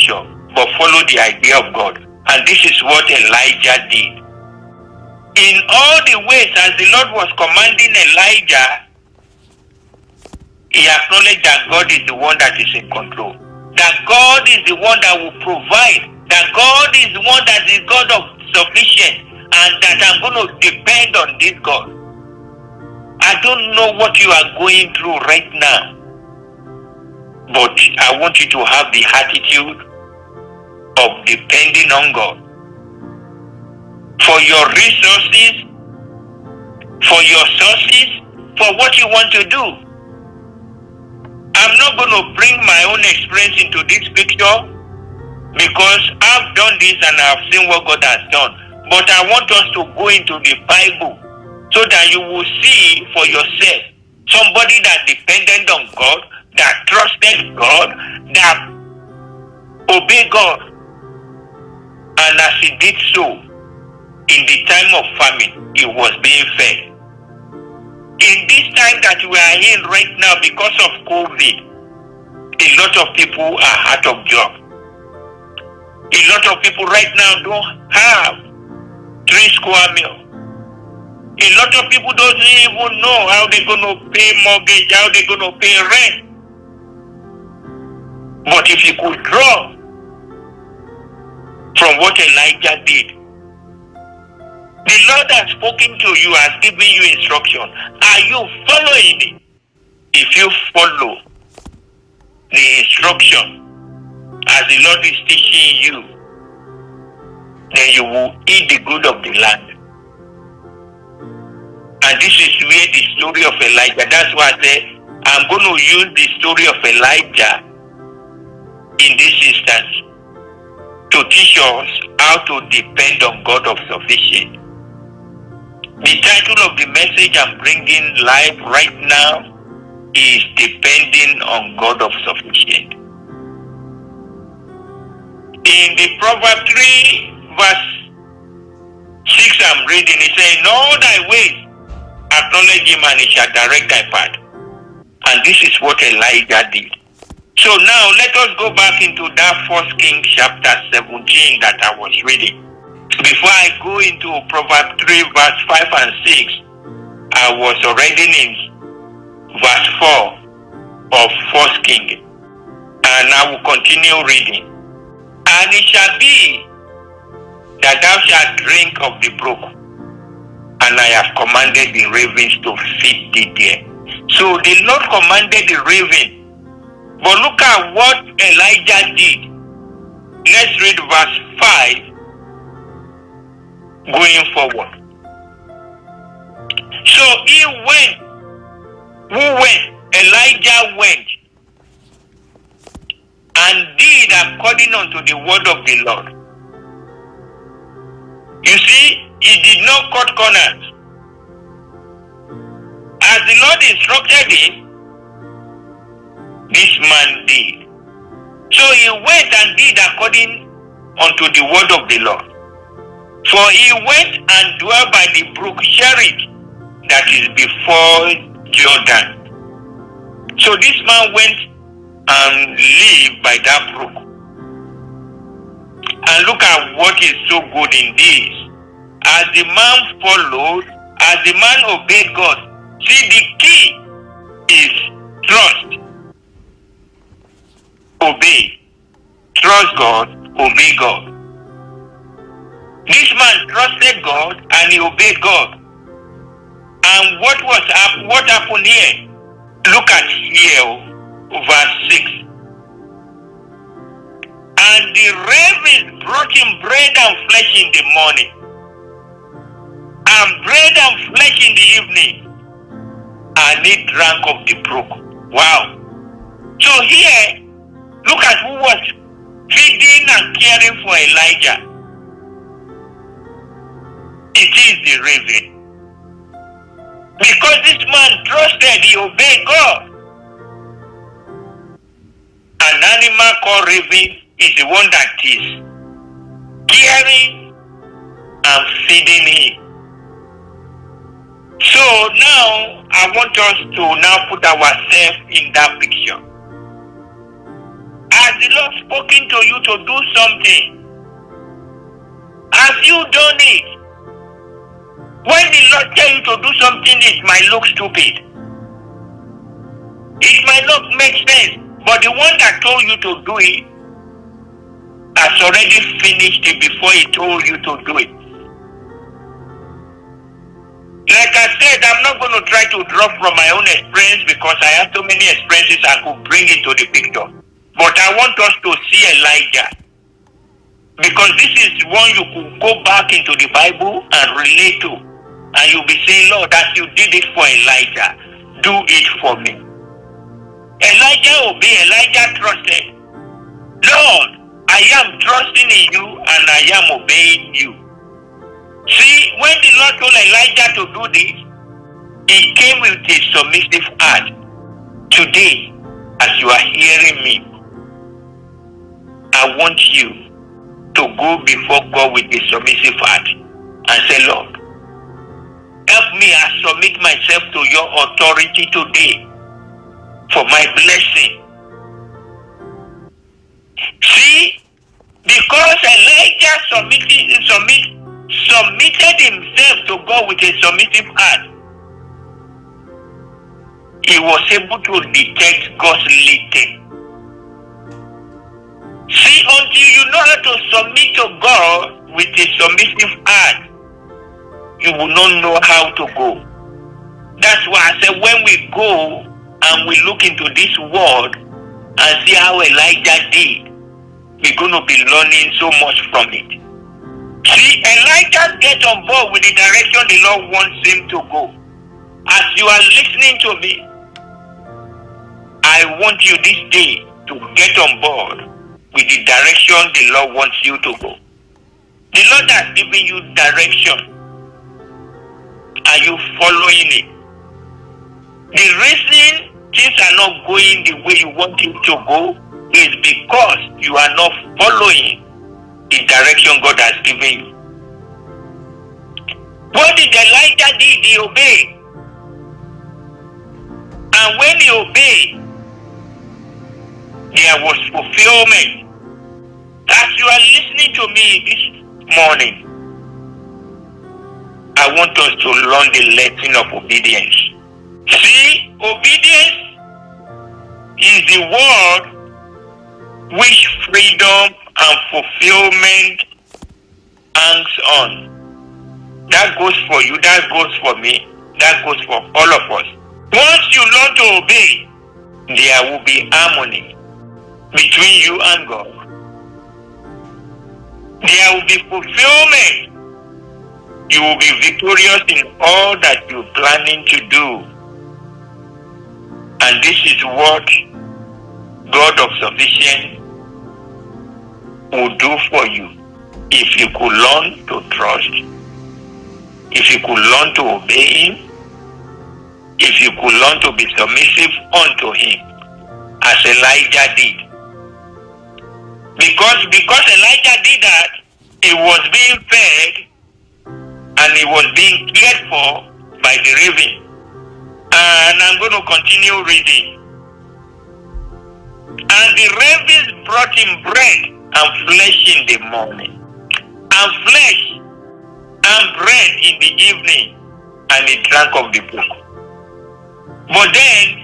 nature, but follow the idea of God. And this is what Elijah did. In all the ways as the Lord was commanding Elijah, he acknowledged that God is the one that is in control. That God is the one that will provide. That God is the one that is God of sufficient. And that I'm going to depend on this God. I don't know what you are going through right now. But I want you to have the attitude of depending on God. For your resources, for your sources, for what you want to do. I'm not going to bring my own experience into this picture because I've done this and I've seen what God has done. But I want us to go into the Bible so that you will see for yourself somebody that depended on God, that trusted God, that obeyed God. And as he did so, in the time of famine, he was being fed. In this time that we are in right now because of COVID, a lot of people are out of job. A lot of people right now don't have 3 square meals. A lot of people don't even know how they're going to pay mortgage, how they're going to pay rent. But if you could draw from what Elijah did, the Lord has spoken to you, has given you instruction. Are you following it? If you follow the instruction as the Lord is teaching you, then you will eat the good of the land. And this is where the story of Elijah, that's why I say, I'm going to use the story of Elijah in this instance to teach us how to depend on God of sufficient. The title of the message I'm bringing live right now is Depending on God of Sufficient. In the Proverbs 3 verse 6 I'm reading, it says, in all thy ways acknowledge him and he shall direct thy path. And this is what Elijah did. So now let us go back into that 1 Kings chapter 17 that I was reading. Before I go into Proverbs 3 verse 5 and 6, I was already in verse 4 of 1 Kings. And I will continue reading. And it shall be that thou shalt drink of the brook, and I have commanded the ravens to feed thee there. So the Lord commanded the raven. But look at what Elijah did. Let's read verse 5 going forward. So he went. Who went? Elijah went and did according unto the word of the Lord. You see, he did not cut corners. As the Lord instructed him, this man did. So he went and did according unto the word of the Lord. For he went and dwelt by the brook Cherith, that is before Jordan. So this man went and lived by that brook. And look at what is so good in this. As the man followed, as the man obeyed God, see, the key is trust. Obey. Trust God, obey God. This man trusted God and he obeyed God. And what happened here? Look at here, verse 6. And the ravens brought him bread and flesh in the morning, and bread and flesh in the evening, and he drank of the brook. Wow. So here, look at who was feeding and caring for Elijah. It is the raven. Because this man trusted, he obeyed God. An animal called raven is the one that is caring and feeding him. So now I want us to now put ourselves in that picture. Has the Lord spoken to you to do something? Have you done it? When the Lord tells you to do something, it might look stupid. It might not make sense. But the one that told you to do it has already finished it before he told you to do it. Like I said, I'm not going to try to draw from my own experience because I have so many experiences I could bring into the picture. But I want us to see Elijah. Because this is one you could go back into the Bible and relate to. And you'll be saying, Lord, as you did it for Elijah, do it for me. Elijah obeyed, Elijah trusted. Lord, I am trusting in you and I am obeying you. See, when the Lord told Elijah to do this, he came with a submissive heart. Today, as you are hearing me, I want you to go before God with a submissive heart and say, Lord, help me as submit myself to your authority today for my blessing. See, because Elijah submitted himself to God with a submissive heart, he was able to detect God's leading. See, until you know how to submit to God with a submissive heart, you will not know how to go. That's why I said when we go and we look into this word and see how Elijah did, we're going to be learning so much from it. See, Elijah gets on board with the direction the Lord wants him to go. As you are listening to me, I want you this day to get on board with the direction the Lord wants you to go. The Lord has given you direction. Are you following it? The reason things are not going the way you want it to go is because you are not following the direction God has given you. What did Elijah do? He obeyed. And when he obeyed, there was fulfillment. As you are listening to me this morning, I want us to learn the lesson of obedience. See, obedience is the word which freedom and fulfillment hangs on. That goes for you, that goes for me, that goes for all of us. Once you learn to obey, there will be harmony between you and God. There will be fulfillment. You will be victorious in all that you're planning to do. And this is what God of sufficiency will do for you if you could learn to trust, if you could learn to obey Him, if you could learn to be submissive unto Him, as Elijah did. Because Elijah did that, he was being fed and he was being cared for by the raven. And I'm going to continue reading. And the ravens brought him bread and flesh in the morning, and flesh and bread in the evening, and he drank of the brook. But then